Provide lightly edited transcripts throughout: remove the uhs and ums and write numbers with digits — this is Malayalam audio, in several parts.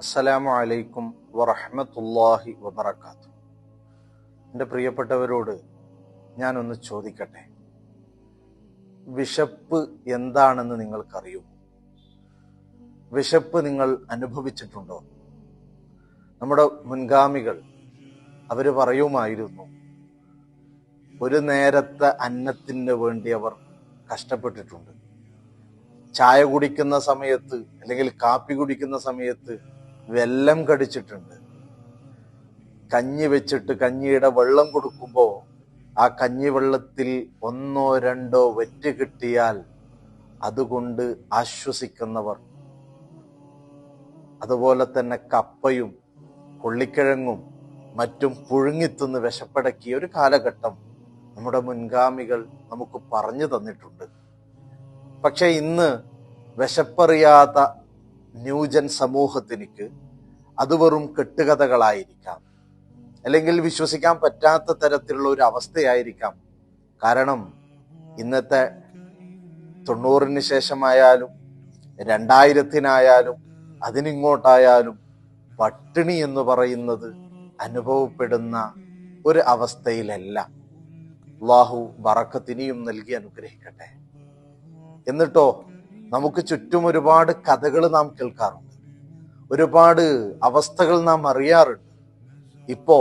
അസ്സലാമു അലൈക്കും വറഹ്മത്തുള്ളാഹി വബറകാതുഹു. എൻ്റെ പ്രിയപ്പെട്ടവരോട് ഞാനൊന്ന് ചോദിക്കട്ടെ, വിശപ്പ് എന്താണെന്ന് നിങ്ങൾക്കറിയൂ? വിശപ്പ് നിങ്ങൾ അനുഭവിച്ചിട്ടുണ്ടോ? നമ്മുടെ മുൻഗാമികൾ അവർ പറയുമായിരുന്നു, ഒരു നേരത്തെ അന്നത്തിന് വേണ്ടി അവർ കഷ്ടപ്പെട്ടിട്ടുണ്ട്. ചായ കുടിക്കുന്ന സമയത്ത് അല്ലെങ്കിൽ കാപ്പി കുടിക്കുന്ന സമയത്ത് വെല്ലം കടിച്ചിട്ടുണ്ട്. കഞ്ഞി വെച്ചിട്ട് കഞ്ഞിയുടെ വെള്ളം കൊടുക്കുമ്പോൾ ആ കഞ്ഞിവെള്ളത്തിൽ ഒന്നോ രണ്ടോ വറ്റ് കിട്ടിയാൽ അതുകൊണ്ട് ആശ്വസിക്കുന്നവർ, അതുപോലെ തന്നെ കപ്പയും കൊള്ളിക്കിഴങ്ങും മറ്റും പുഴുങ്ങിത്തിന്ന് വിശപ്പടക്കിയ ഒരു കാലഘട്ടം നമ്മുടെ മുൻഗാമികൾ നമുക്ക് പറഞ്ഞു തന്നിട്ടുണ്ട്. പക്ഷെ ഇന്ന് വിശപ്പറിയാത്ത ന്യൂജൻ സമൂഹത്തിനിക്ക് അത് വെറും കെട്ടുകഥകളായിരിക്കാം, അല്ലെങ്കിൽ വിശ്വസിക്കാൻ പറ്റാത്ത തരത്തിലുള്ള ഒരു അവസ്ഥയായിരിക്കാം. കാരണം ഇന്നത്തെ 90-ന് ശേഷമായാലും 2000-നായാലും അതിനിങ്ങോട്ടായാലും പട്ടിണി എന്ന് പറയുന്നത് അനുഭവപ്പെടുന്ന ഒരു അവസ്ഥയിലല്ല. അല്ലാഹു ബറക്കത്തിനിയും നൽകി അനുഗ്രഹിക്കട്ടെ. എന്നിട്ടോ നമുക്ക് ചുറ്റും ഒരുപാട് കഥകൾ നാം കേൾക്കാറുണ്ട്, ഒരുപാട് അവസ്ഥകൾ നാം അറിയാറുണ്ട്. ഇപ്പോ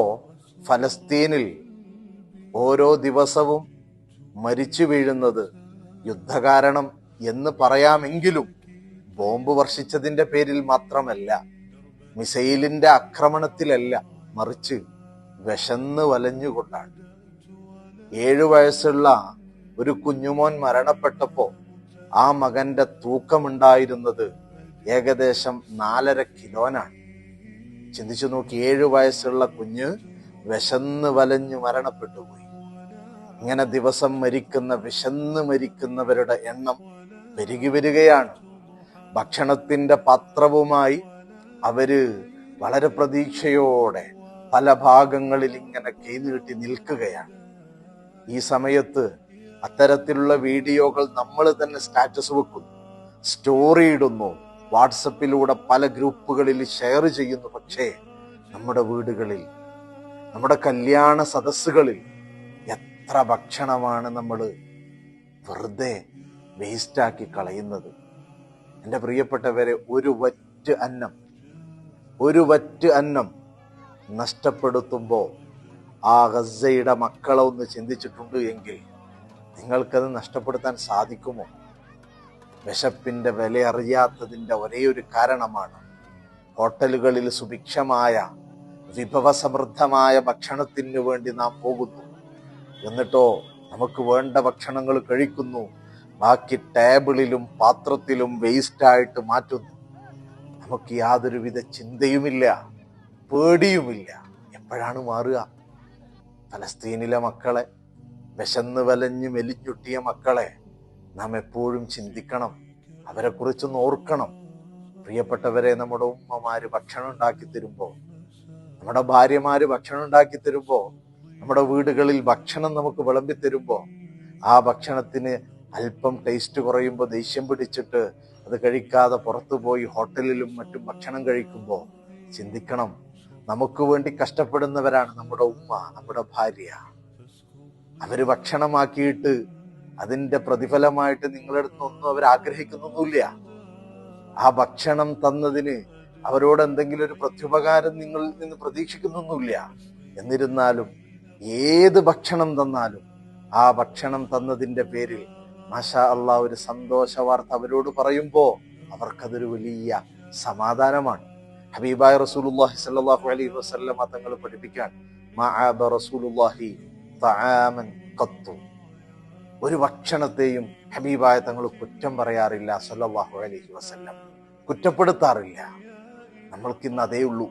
ഫലസ്തീനിൽ ഓരോ ദിവസവും മരിച്ചു വീഴുന്നത് യുദ്ധകാരണം എന്ന് പറയാമെങ്കിലും ബോംബ് വർഷിച്ചതിന്റെ പേരിൽ മാത്രമല്ല, മിസൈലിന്റെ ആക്രമണത്തിലല്ല, മറിച്ച് വിശന്ന് വലഞ്ഞുകൊണ്ടാണ്. 7 വയസ്സുള്ള ഒരു കുഞ്ഞുമോൻ മരണപ്പെട്ടപ്പോ ആ മകന്റെ തൂക്കമുണ്ടായിരുന്നത് ഏകദേശം 4.5 കിലോനാണ്. ചിന്തിച്ചു നോക്കി, 7 വയസ്സുള്ള കുഞ്ഞ് വിശന്ന് വലഞ്ഞു മരണപ്പെട്ടു പോയി. ഇങ്ങനെ ദിവസം വിശന്ന് മരിക്കുന്നവരുടെ എണ്ണം പെരുകി വരികയാണ്. ഭക്ഷണത്തിന്റെ പാത്രവുമായി അവര് വളരെ പ്രതീക്ഷയോടെ പല ഭാഗങ്ങളിൽ ഇങ്ങനെ കൈനീട്ടി നിൽക്കുകയാണ്. ഈ സമയത്ത് അത്തരത്തിലുള്ള വീഡിയോകൾ നമ്മൾ തന്നെ സ്റ്റാറ്റസ് വെക്കുന്നു, സ്റ്റോറി ഇടുന്നു, വാട്സപ്പിലൂടെ പല ഗ്രൂപ്പുകളിൽ ഷെയർ ചെയ്യുന്നു. പക്ഷേ നമ്മുടെ വീടുകളിൽ, നമ്മുടെ കല്യാണ സദസ്സുകളിൽ എത്ര ഭക്ഷണമാണ് നമ്മൾ വെറുതെ വേസ്റ്റാക്കി കളയുന്നത്? എൻ്റെ പ്രിയപ്പെട്ടവരെ, ഒരു വറ്റ് അന്നം നഷ്ടപ്പെടുത്തുമ്പോൾ ആ ഗസയുടെ മക്കളെ ഒന്ന് ചിന്തിച്ചിട്ടുണ്ട് എങ്കിൽ നിങ്ങൾക്കത് നഷ്ടപ്പെടുത്താൻ സാധിക്കുമോ? വിശപ്പിന്റെ വില അറിയാത്തതിൻ്റെ ഒരേ ഒരു കാരണമാണ് ഹോട്ടലുകളിൽ സുഭിക്ഷമായ വിഭവസമൃദ്ധമായ ഭക്ഷണത്തിന് വേണ്ടി നാം പോകുന്നു. എന്നിട്ടോ നമുക്ക് വേണ്ട ഭക്ഷണങ്ങൾ കഴിക്കുന്നു, ബാക്കി ടേബിളിലും പാത്രത്തിലും വേസ്റ്റായിട്ട് മാറ്റുന്നു. നമുക്ക് യാതൊരുവിധ ചിന്തയുമില്ല, പേടിയുമില്ല. എപ്പോഴാണ് മാറുക? ഫലസ്തീനിലെ മക്കളെ, വിശന്ന് വലഞ്ഞ് മെലിഞ്ഞുട്ടിയ മക്കളെ നാം എപ്പോഴും ചിന്തിക്കണം, അവരെ കുറിച്ചൊന്ന് ഓർക്കണം. പ്രിയപ്പെട്ടവരെ, നമ്മുടെ ഉമ്മമാര് ഭക്ഷണം ഉണ്ടാക്കി തരുമ്പോൾ, നമ്മുടെ ഭാര്യമാര് ഭക്ഷണം ഉണ്ടാക്കി തരുമ്പോൾ, നമ്മുടെ വീടുകളിൽ ഭക്ഷണം നമുക്ക് വിളമ്പി തരുമ്പോൾ, ആ ഭക്ഷണത്തിന് അല്പം ടേസ്റ്റ് കുറയുമ്പോൾ ദേഷ്യം പിടിച്ചിട്ട് അത് കഴിക്കാതെ പുറത്തു പോയി ഹോട്ടലിലും മറ്റും ഭക്ഷണം കഴിക്കുമ്പോൾ ചിന്തിക്കണം, നമുക്ക് വേണ്ടി കഷ്ടപ്പെടുന്നവരാണ് നമ്മുടെ ഉമ്മ, നമ്മുടെ ഭാര്യ. അവര് ഭക്ഷണമാക്കിയിട്ട് അതിന്റെ പ്രതിഫലമായിട്ട് നിങ്ങളുടെ അടുത്തൊന്നും അവർ ആഗ്രഹിക്കുന്നൊന്നുമില്ല. ആ ഭക്ഷണം തന്നതിന് അവരോട് എന്തെങ്കിലും ഒരു പ്രത്യുപകാരം നിങ്ങളിൽ നിന്ന് പ്രതീക്ഷിക്കുന്നൊന്നുമില്ല. എന്നിരുന്നാലും ഏത് ഭക്ഷണം തന്നാലും ആ ഭക്ഷണം തന്നതിന്റെ പേരിൽ മാഷാ അല്ലാഹ് ഒരു സന്തോഷ വാർത്ത അവരോട് പറയുമ്പോ അവർക്കതൊരു വലിയ സമാധാനമാണ്. ഹബീബായ റസൂലുള്ളാഹി സ്വല്ലല്ലാഹു അലൈഹി വസല്ലം തങ്ങൾ പഠിപ്പിക്കാൻ, മഅബ റസൂലുള്ളാഹി തആമൻ ഖത്തു, ഒരു ഭക്ഷണത്തെയും ഹബീബായ തങ്ങൾ കുറ്റം പറയാറില്ല. സ്വല്ലല്ലാഹു അലൈഹി വസല്ലം കുറ്റപ്പെടുത്താറില്ല. നമ്മൾക്കിന്ന് അതേ ഉള്ളൂ.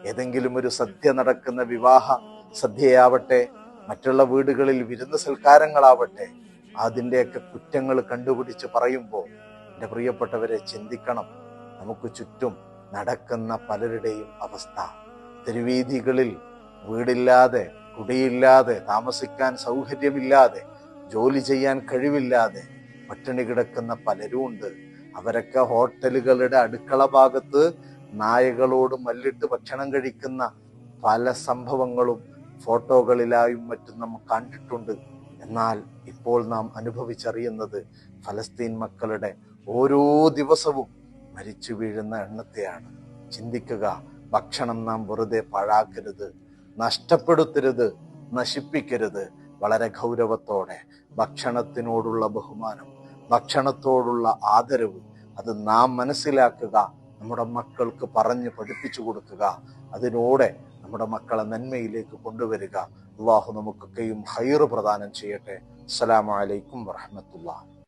ഏതെങ്കിലും ഒരു സദ്യ നടക്കുന്ന, വിവാഹ സദ്യയാവട്ടെ, മറ്റുള്ള വീടുകളിൽ വിരുന്ന് സൽക്കാരങ്ങളാവട്ടെ, അതിൻ്റെയൊക്കെ കുറ്റങ്ങൾ കണ്ടുപിടിച്ച് പറയുമ്പോൾ എൻ്റെ പ്രിയപ്പെട്ടവരെ ചിന്തിക്കണം, നമുക്ക് ചുറ്റും നടക്കുന്ന പലരുടെയും അവസ്ഥ. തെരുവീഥികളിൽ വീടില്ലാതെ, കുടിയില്ലാതെ, താമസിക്കാൻ സൗകര്യമില്ലാതെ, ജോലി ചെയ്യാൻ കഴിവില്ലാതെ പട്ടിണി കിടക്കുന്ന പലരും ഉണ്ട്. അവരൊക്കെ ഹോട്ടലുകളുടെ അടുക്കള ഭാഗത്ത് നായകളോട് മല്ലിട്ട് ഭക്ഷണം കഴിക്കുന്ന പല സംഭവങ്ങളും ഫോട്ടോകളിലായും മറ്റും നാം കണ്ടിട്ടുണ്ട്. എന്നാൽ ഇപ്പോൾ നാം അനുഭവിച്ചറിയുന്നത് ഫലസ്തീൻ മക്കളുടെ ഓരോ ദിവസവും മരിച്ചു വീഴുന്ന എണ്ണത്തെയാണ്. ചിന്തിക്കുക, ഭക്ഷണം നാം വെറുതെ പാഴാക്കരുത്, നഷ്ടപ്പെടുത്തരുത്, നശിപ്പിക്കരുത്. വളരെ ഗൗരവത്തോടെ ഭക്ഷണത്തിനോടുള്ള ബഹുമാനം, ഭക്ഷണത്തോടുള്ള ആദരവ് അത് നാം മനസ്സിലാക്കുക, നമ്മുടെ മക്കൾക്ക് പറഞ്ഞ് പഠിപ്പിച്ചു കൊടുക്കുക. അതിനോടെ നമ്മുടെ മക്കളെ നന്മയിലേക്ക് കൊണ്ടുവരിക. അള്ളാഹു നമുക്കൊക്കെയും ഖൈർ പ്രദാനം ചെയ്യട്ടെ. അസ്സലാമു അലൈക്കും വറഹ്മത്തുള്ളാഹി.